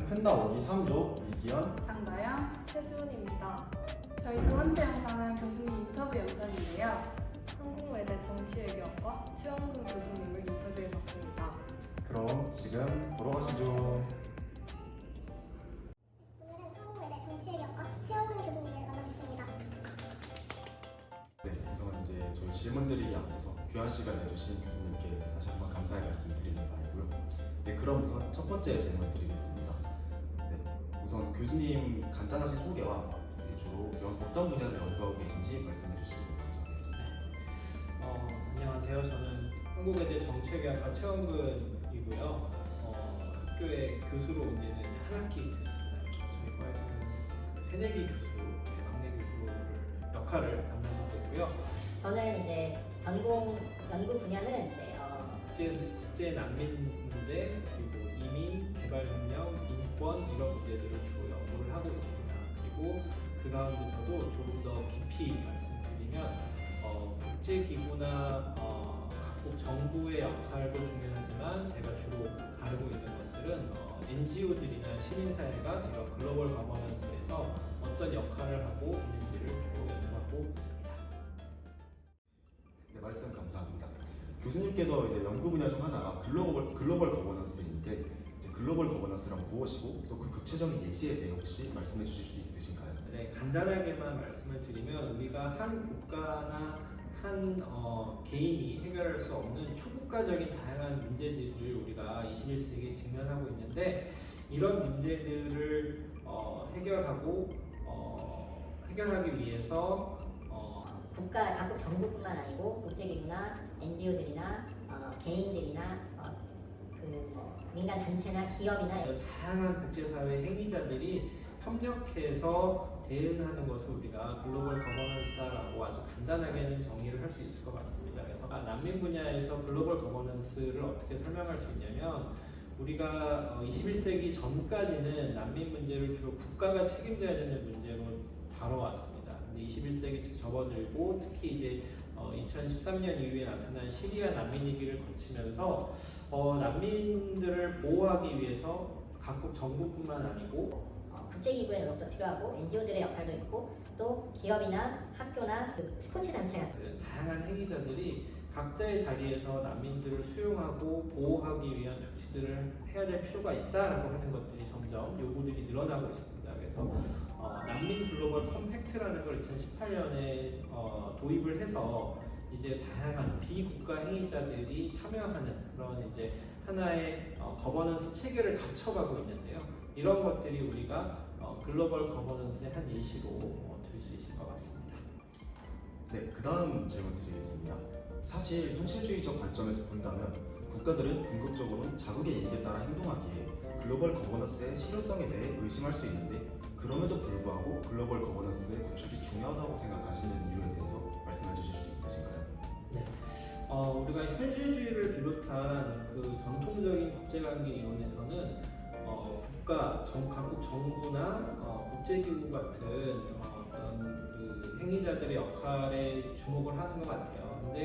큰 나오기 3조 이기현, 장나영. 최주은입니다. 저희 두 번째 영상은 교수님 인터뷰 영상인데요. 한국외대 정치외교학과 최원근 교수님을 인터뷰해봤습니다. 그럼 지금 보러 가시죠. 오늘은 한국외대 정치외교학과 최원근 교수님을 만나뵙습니다. 네, 우선 이제 저희 질문 드리기 앞서서 귀한 시간 내주신 교수님께 다시 한번 감사의 말씀 드리는 바이고요. 네, 그럼 우선 첫 번째 질문 드리겠습니다. 네, 우선 교수님 간단하신 소개와 주로 어떤 분야를 연구하고 계신지 말씀해 주시면 감사하겠습니다. 안녕하세요. 저는 한국외대 정치외교학과 최원근이고요. 학교에 교수로 온 지는 이제 한 학기 됐습니다. 저희 과에서는 그 새내기 교수, 막내 교수 역할을 담당하고 있고요. 저는 이제 전공 연구 분야는 이제 국제 난민 문제, 그리고 이민, 개발협력, 인권 이런 문제들을 주로 연구를 하고 있습니다. 그리고 그 가운데서도 조금 더 깊이 말씀드리면 국제기구나 각국 정부의 역할도 중요하지만 제가 주로 다루고 있는 것들은 NGO들이나 시민사회가 이런 글로벌 거버넌스에서 어떤 역할을 하고 있는지를 주로 연구하고 있습니다. 네, 말씀 감사합니다. 교수님께서 이제 연구 분야 중 하나가 글로벌 거버넌스인데 이제 글로벌 거버넌스란 무엇이고 또 그 구체적인 예시에 대해 혹시 말씀해 주실 수 있으신가요? 네, 간단하게만 말씀을 드리면 우리가 한 국가나 한 개인이 해결할 수 없는 초국가적인 다양한 문제들을 우리가 21세기에 직면하고 있는데 이런 문제들을 해결하기 위해서 국가 각국 정부뿐만 아니고 국제기구나 NGO들이나 개인들이나 민간 단체나 기업이나 다양한 국제사회 행위자들이 협력해서 대응하는 것을 우리가 글로벌 거버넌스다라고 아주 간단하게는 정의를 할 수 있을 것 같습니다. 그래서 난민 분야에서 글로벌 거버넌스를 어떻게 설명할 수 있냐면 우리가 21세기 전까지는 난민 문제를 주로 국가가 책임져야 되는 문제로 다뤄왔습니다. 근데 21세기 접어들고 특히 이제 2013년 이후에 나타난 시리아 난민 위기를 거치면서 난민들을 보호하기 위해서 각국 정부뿐만 아니고 국제기구의 노력도 필요하고 NGO들의 역할도 있고 또 기업이나 학교나 스포츠 단체 같은 다양한 행위자들이 각자의 자리에서 난민들을 수용하고 보호하기 위한 조치들을 해야 될 필요가 있다라고 하는 것들이 점점 요구들이 늘어나고 있습니다. 그래서 난민 글로벌 컴팩트라는 걸 2018년에 도입을 해서 이제 다양한 비국가 행위자들이 참여하는 그런 이제 하나의 거버넌스 체계를 갖춰가고 있는데요. 이런 것들이 우리가 글로벌 거버넌스의 한 예시로 들 수 있을 것 같습니다. 네, 그 다음 질문 드리겠습니다. 사실 현실주의적 관점에서 본다면 국가들은 궁극적으로는 자국의 이익에 따라 행동하기에 글로벌 거버넌스의 실효성에 대해 의심할 수 있는데 그럼에도 불구하고 글로벌 거버넌스의 구축이 중요하다고 생각하시는 이유에 대해서 말씀해 주실 수 있으신가요? 네. 우리가 현실주의를 비롯한 그 전통적인 국제관계 이론에서는 각국 정부나 국제기구 같은 어떤 그 행위자들의 역할에 주목을 하는 것 같아요. 근데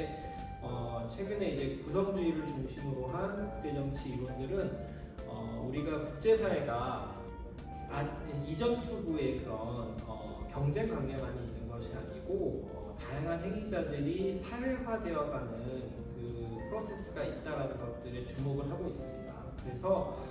최근에 이제 구성주의를 중심으로 한 국제정치 이론들은 우리가 국제사회가 이전 투구의 그런 경쟁 관계만 있는 것이 아니고 다양한 행위자들이 사회화되어가는 그 프로세스가 있다라는 것들에 주목을 하고 있습니다. 그래서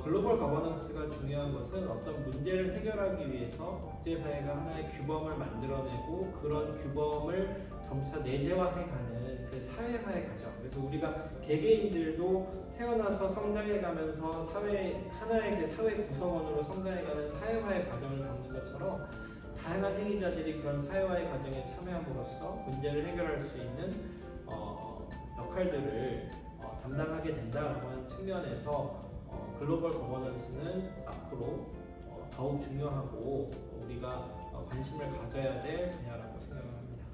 글로벌 거버넌스가 중요한 것은 어떤 문제를 해결하기 위해서 국제사회가 하나의 규범을 만들어내고 그런 규범을 점차 내재화해가는 그 사회화의 과정. 그래서 우리가 개개인들도 태어나서 성장해가면서 하나의 그 사회 구성원으로 성장해가는 사회화의 과정을 겪는 것처럼 다양한 행위자들이 그런 사회화의 과정에 참여함으로써 문제를 해결할 수 있는 역할들을 담당하게 된다라고 하는 측면에서 글로벌 거버넌스는 앞으로 더욱 중요하고 우리가 관심을 가져야 될 분야라고 생각을 합니다.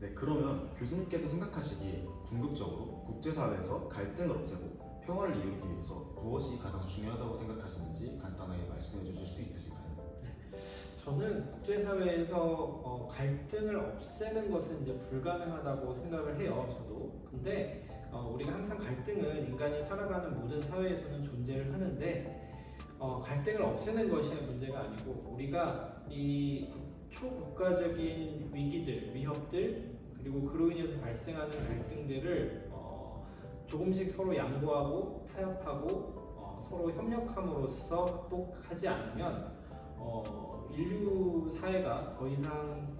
네, 그러면 교수님께서 생각하시기에 궁극적으로 국제사회에서 갈등을 없애고 평화를 이루기 위해서 무엇이 가장 중요하다고 생각하시는지 간단하게 말씀해 주실 수 있으신가요? 저는 국제사회에서 갈등을 없애는 것은 이제 불가능하다고 생각을 해요. 저도. 근데 우리가 항상 갈등은 인간이 살아가는 모든 사회에서는 존재를 하는데 갈등을 없애는 것이 문제가 아니고 우리가 이 초국가적인 위기들, 위협들 그리고 그로 인해서 발생하는 갈등들을 조금씩 서로 양보하고 타협하고 서로 협력함으로써 극복하지 않으면 인류 사회가 더 이상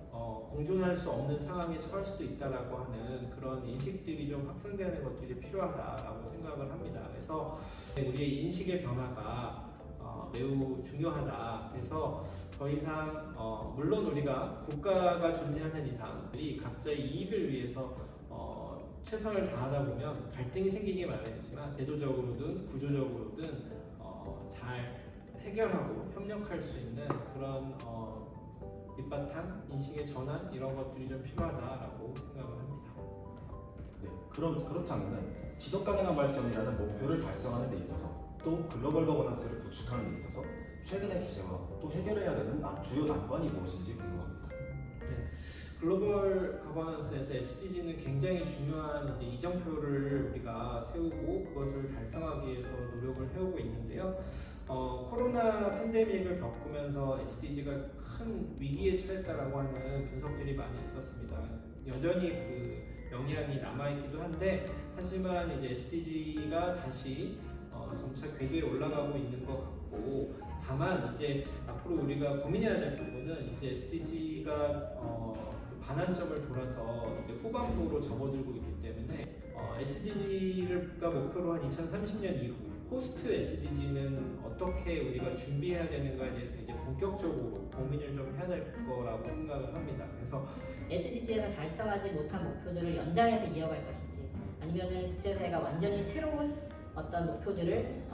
공존할 수 없는 상황에 처할 수도 있다라고 하는 그런 인식들이 좀 확산되는 것들이 필요하다라고 생각을 합니다. 그래서 우리의 인식의 변화가 매우 중요하다. 그래서 더 이상 물론 우리가 국가가 존재하는 이상 우리 각자의 이익을 위해서 최선을 다하다 보면 갈등이 생기기 마련이지만 제도적으로든 구조적으로든 잘 해결하고 협력할 수 있는 그런 밑바탕 인식의 전환 이런 것들이 좀 필요하다라고 생각을 합니다. 네, 그렇다면 지속 가능한 발전이라는 목표를 달성하는 데 있어서 또 글로벌 거버넌스를 구축하는 데 있어서 최근의 추세와 또 해결해야 되는 주요 난관이 무엇인지 궁금합니다. 글로벌 거버넌스에서 SDG는 굉장히 중요한 이제 이정표를 우리가 세우고 그것을 달성하기 위해서 노력을 해오고 있는데요. 코로나 팬데믹을 겪으면서 SDG가 큰 위기에 처했다라고 하는 분석들이 많이 있었습니다. 여전히 그 영향이 남아있기도 한데 하지만 이제 SDG가 다시 점차 궤도에 올라가고 있는 것 같고 다만 이제 앞으로 우리가 고민해야 될 부분은 이제 SDG가 그 반환점을 돌아서 이제 후반부로 접어들고 있기 때문에 SDG가 목표로 한 2030년 이후 포스트 SDG는 어떻게 우리가 준비해야 되는가에 대해서 이제 본격적으로 고민을 좀 해야 될 거라고 생각을 합니다. 그래서 SDG에서 달성하지 못한 목표들을 연장해서 이어갈 것인지 아니면은 국제사회가 완전히 새로운 어떤 목표들을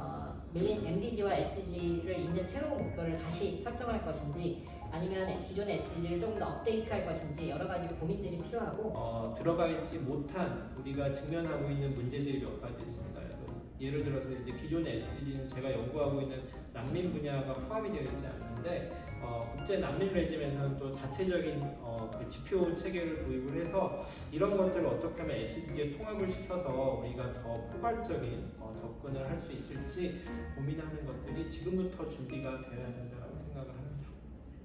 밀린 MDG와 SDG를 잇는 새로운 목표를 다시 설정할 것인지 아니면 기존의 SDG를 조금 더 업데이트할 것인지 여러 가지 고민들이 필요하고 들어가 있지 못한 우리가 직면하고 있는 문제들이 몇 가지 있습니다. 예를 들어서 이제 기존의 SDG는 제가 연구하고 있는 난민 분야가 포함이 되어 있지 않는데 국제 난민 레짐에서는 또 자체적인 그 지표 체계를 도입을 해서 이런 것들을 어떻게 하면 SDG에 통합을 시켜서 우리가 더 포괄적인 접근을 할 수 있을지 고민하는 것들이 지금부터 준비가 되어야 된다고 생각을 합니다.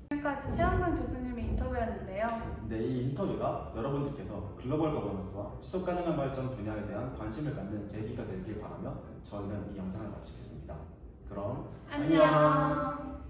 지금까지 최영근 교수님의 인터뷰였는데요. 네, 이 인터뷰가 여러분들께서 글로벌 거버넌스와 지속 가능한 발전 분야에 대한 관심을 갖는 계기가 되길 바라며 저희는 이 영상을 마치겠습니다. 그럼 안녕.